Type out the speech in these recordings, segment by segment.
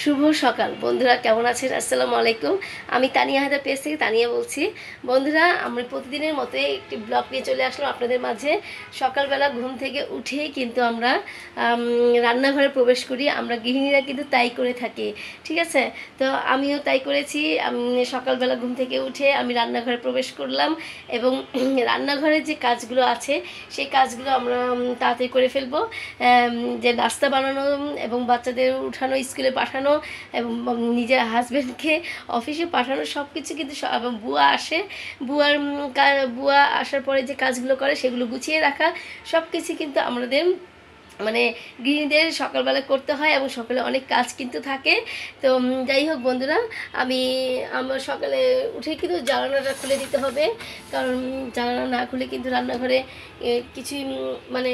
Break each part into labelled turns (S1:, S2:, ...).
S1: শুভ সকাল বন্ধুরা, কেমন আছেন? আসসালামু আলাইকুম। আমি তানিয়া হায়দার পেজ থেকে তানিয়া বলছি। বন্ধুরা, আমরা প্রতিদিনের মতো একটি ব্লগ নিয়ে চলে আসলাম আপনাদের মাঝে। সকালবেলা ঘুম থেকে উঠেই কিন্তু আমরা রান্নাঘরে প্রবেশ করি। আমরা গৃহিণীরা কিন্তু তাই করে থাকি, ঠিক আছে? তো আমিও তাই করেছি। আমি সকালবেলা ঘুম থেকে উঠে আমি রান্নাঘরে প্রবেশ করলাম এবং রান্নাঘরে যে কাজগুলো আছে সেই কাজগুলো আমরা তাড়াতাড়ি করে ফেলবো। যে নাস্তা বানানো এবং বাচ্চাদের উঠানো, স্কুলে পাঠানো এবং নিজের হাজব্যান্ডকে অফিসে পাঠানো, সব কিছু কিন্তু এবং বুয়া আসে, বুয়া আসার পরে যে কাজগুলো করে সেগুলো গুছিয়ে রাখা, সব কিছু কিন্তু আমাদের মানে গৃহিণীদের সকালবেলা করতে হয় এবং সকালে অনেক কাজ কিন্তু থাকে। তো যাই হোক বন্ধুরা, আমার সকালে উঠে কিন্তু জানালাটা খুলে দিতে হবে, কারণ জানালা না খুলে কিন্তু রান্নাঘরে কিছুই মানে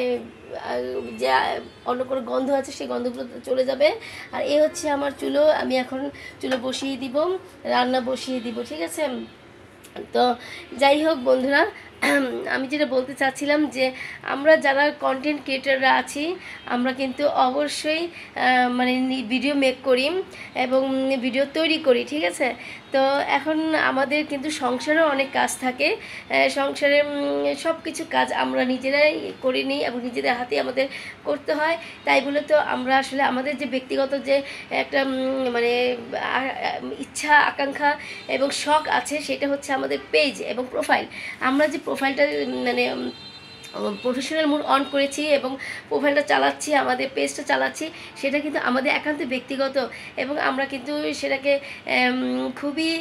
S1: যে অন্য কোনো গন্ধ আছে সেই গন্ধগুলো চলে যাবে। আর এ হচ্ছে আমার চুলো, আমি এখন চুলো বসিয়ে দিব, রান্না বসিয়ে দিব, ঠিক আছে? তো যাই হোক বন্ধুরা, আমি যেটা বলতে চাচ্ছিলাম যে আমরা যারা কন্টেন্ট ক্রিয়েটাররা আছি আমরা কিন্তু অবশ্যই মানে ভিডিও মেক করি এবং ভিডিও তৈরি করি, ঠিক আছে? তো এখন আমাদের কিন্তু সংসারেও অনেক কাজ থাকে। সংসারের সব কিছু কাজ আমরা নিজেরাই করে নিই এবং নিজেদের হাতে আমাদের করতে হয়। তাই বলে তো আমরা আসলে আমাদের যে ব্যক্তিগত যে একটা মানে ইচ্ছা, আকাঙ্ক্ষা এবং শখ আছে, সেটা হচ্ছে আমাদের পেজ এবং প্রোফাইল। আমরা যে প্রোফাইলটা মানে প্রফেশনাল মোড অন করেছি এবং প্রোফাইলটা চালাচ্ছি, আমাদের পেজটা চালাচ্ছি, সেটা কিন্তু আমাদের একান্ত ব্যক্তিগত এবং আমরা কিন্তু সেটাকে খুবই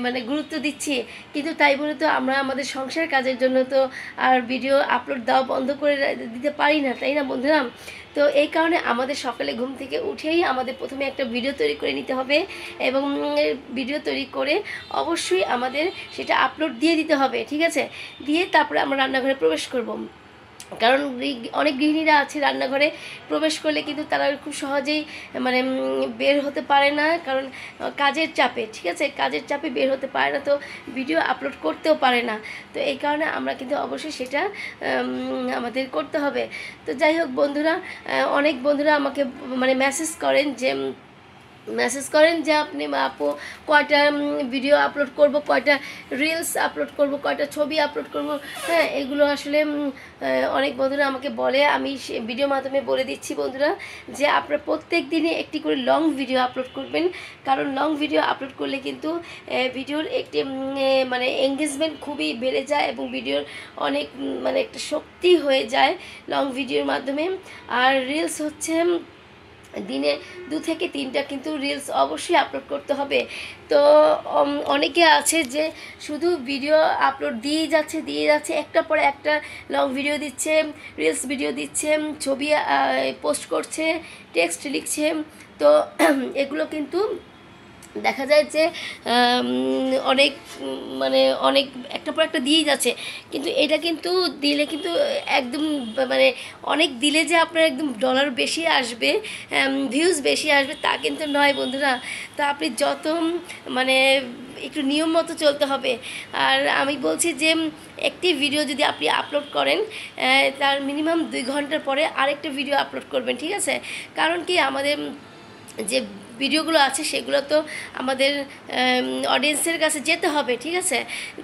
S1: মানে গুরুত্ব দিচ্ছি। কিন্তু তাই বলে তো আমরা আমাদের সংসার কাজের জন্য তো আর ভিডিও আপলোড দেওয়া বন্ধ করে দিতে পারি না, তাই না বন্ধুরা? তো এই কারণে আমাদের সকালে ঘুম থেকে উঠেই আমাদের প্রথমে একটা ভিডিও তৈরি করে নিতে হবে এবং ভিডিও তৈরি করে অবশ্যই আমাদের সেটা আপলোড দিয়ে দিতে হবে, ঠিক আছে? দিয়ে তারপরে আমরা রান্নাঘরে প্রবেশ করব। কারণ অনেক গৃহিণীরা আছে রান্নাঘরে প্রবেশ করলে কিন্তু তারা খুব সহজেই মানে বের হতে পারে না, কারণ কাজের চাপে, ঠিক আছে? কাজের চাপে বের হতে পারে না, তো ভিডিও আপলোড করতেও পারে না। তো এই কারণে আমরা কিন্তু অবশ্যই সেটা আমাদের করতে হবে। তো যাই হোক বন্ধুরা, অনেক বন্ধুরা আমাকে মানে মেসেজ করেন যে আপু কয়টা ভিডিও আপলোড করব, কয়টা রিলস আপলোড করব, কয়টা ছবি আপলোড করব। হ্যাঁ, এগুলো আসলে অনেক বন্ধুরা আমাকে বলে। আমি ভিডিওর মাধ্যমে বলে দিচ্ছি বন্ধুরা যে আপনারা প্রত্যেক দিনে একটি করে লং ভিডিও আপলোড করবেন, কারণ লং ভিডিও আপলোড করলে কিন্তু ভিডিওর একটি মানে এঙ্গেজমেন্ট খুবই বেড়ে যায় এবং ভিডিওর অনেক মানে একটা শক্তি হয়ে যায় লং ভিডিওর মাধ্যমে। আর রিলস হচ্ছে দিনে 2 থেকে 3টা কিন্তু রিলস অবশ্যই আপলোড করতে হবে। তো অনেকে আছে যে শুধু ভিডিও আপলোড দিয়ে যাচ্ছে, একটার পরে একটা লং ভিডিও দিচ্ছে, রিলস ভিডিও দিচ্ছে, ছবি পোস্ট করছে, টেক্সট লিখছে। তো এগুলো কিন্তু দেখা যায় যে অনেক মানে অনেক একটা পর একটা দিয়েই যাচ্ছে, কিন্তু এটা কিন্তু দিলে কিন্তু একদম মানে অনেক দিলে যে আপনার একদম ডলার বেশি আসবে, ভিউজ বেশি আসবে তা কিন্তু নয় বন্ধুরা। তো আপনি যত মানে একটু নিয়ম মতো চলতে হবে। আর আমি বলছি যে একটি ভিডিও যদি আপনি আপলোড করেন তার মিনিমাম 2 ঘন্টার পরে আরেকটা ভিডিও আপলোড করবেন, ঠিক আছে? কারণ কি আমাদের যে ভিডিওগুলো আছে সেগুলো তো আমাদের অডিয়েন্সের কাছে যেতে হবে, ঠিক আছে?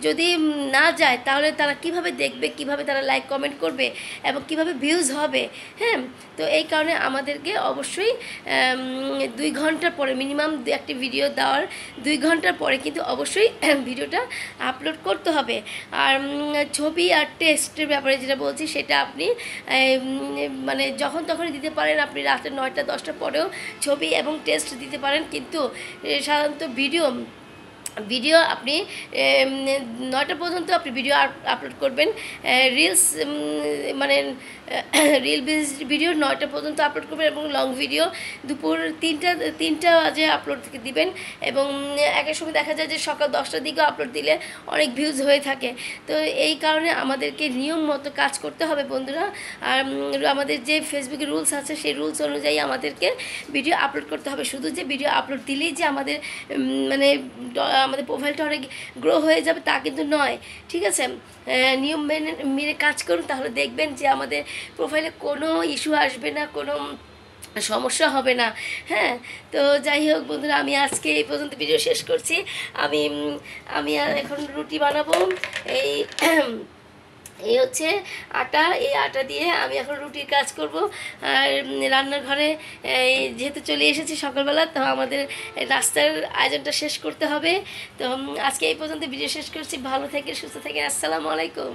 S1: যদি না যায় তাহলে তারা কিভাবে দেখবে, কিভাবে তারা লাইক কমেন্ট করবে এবং কিভাবে ভিউজ হবে? হ্যাঁ, তো এই কারণে আমাদেরকে অবশ্যই 2 ঘন্টার পরে মিনিমাম একটি ভিডিও দেওয়ার 2 ঘন্টার পরে কিন্তু অবশ্যই ভিডিওটা আপলোড করতে হবে। আর ছবি আর টেক্সটের ব্যাপারে যেটা বলছি সেটা আপনি মানে যখন তখনই দিতে পারেন। আপনি রাতে 9টা 10টার পরেও ছবি এবং টেক্সট দিতে পারেন, কিন্তু সাধারণত ভিডিও আপনি 9টা পর্যন্ত আপনি ভিডিও আপলোড করবেন। রিলস মানে রিল ভিডিও 9টা পর্যন্ত আপলোড করবেন এবং লং ভিডিও দুপুর 3টা বাজে আপলোড দিবেন। এবং এক এক সময় দেখা যায় যে সকাল 10টার দিকেও আপলোড দিলে অনেক ভিউজ হয়ে থাকে। তো এই কারণে আমাদেরকে নিয়ম মতো কাজ করতে হবে বন্ধুরা। আর আমাদের যে ফেসবুকে রুলস আছে সেই রুলস অনুযায়ী আমাদেরকে ভিডিও আপলোড করতে হবে। শুধু যে ভিডিও আপলোড দিলেই যে আমাদের মানে আমাদের প্রোফাইলটা অনেক গ্রো হয়ে যাবে তা কিন্তু নয়, ঠিক আছে? নিয়ম মেনে কাজ করুন, তাহলে দেখবেন যে আমাদের প্রোফাইলে কোনো ইস্যু আসবে না, কোনো সমস্যা হবে না। হ্যাঁ, তো যাই হোক বন্ধুরা, আমি আজকে এই পর্যন্ত ভিডিও শেষ করছি। আমি আমি আর এখন রুটি বানাবো। এই এই হচ্ছে আটা, এই আটা দিয়ে আমি এখন রুটির কাজ করব। আর রান্নার ঘরে যেহেতু চলে এসেছি সকালবেলা, তো আমাদের নাস্তার আয়োজনটা শেষ করতে হবে। তো আজকে এই পর্যন্ত ভিডিও শেষ করছি। ভালো থেকে সুস্থ থেকে, আসসালামু আলাইকুম।